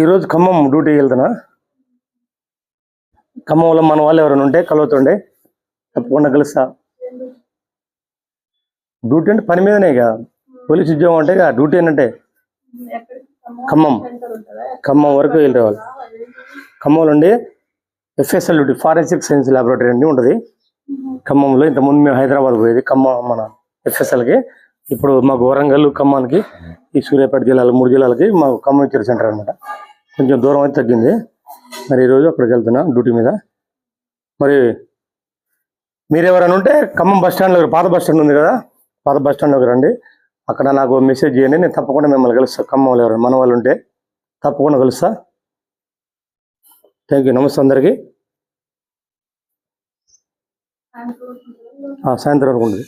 ఈరోజు ఖమ్మం డ్యూటీకి వెళ్తున్నా. ఖమ్మంలో మన వాళ్ళు ఎవరైనా ఉంటే కలుగుతుండే, తప్పకుండా కలుస్తా. డ్యూటీ అంటే పని మీదనే, ఇక పోలీస్ ఉద్యోగం అంటే ఇక డ్యూటీ అంటే ఖమ్మం వరకు వెళ్ళి రావాలి. ఖమ్మంలో ఉండి FSL duty, forensic science laboratory అని ఉంటుంది ఖమ్మంలో. ఇంతకుముందు మేము హైదరాబాద్ పోయేది ఖమ్మం మన FSLకి. ఇప్పుడు మాకు వరంగల్, ఖమ్మానికి, ఈ సూర్యాపేట జిల్లాలు 3 జిల్లాలకి మాకు ఖమ్మం ఇచ్చారు సెంటర్ అనమాట. కొంచెం దూరం అయితే తగ్గింది. మరి ఈరోజు అక్కడికి వెళ్తున్నా డ్యూటీ మీద. మరి మీరు ఎవరైనా ఉంటే ఖమ్మం బస్ స్టాండ్లో, పాత బస్ స్టాండ్ ఉంది కదా, పాత బస్ స్టాండ్లోకి రండి. అక్కడ నాకు మెసేజ్ చేయండి, నేను తప్పకుండా మిమ్మల్ని కలుస్తాను. ఖమ్మంలో ఎవరైనా మన వాళ్ళు ఉంటే తప్పకుండా కలుస్తా. Thank you. నమస్తే అందరికీ. సాయంత్రం వరకు ఉంటుంది.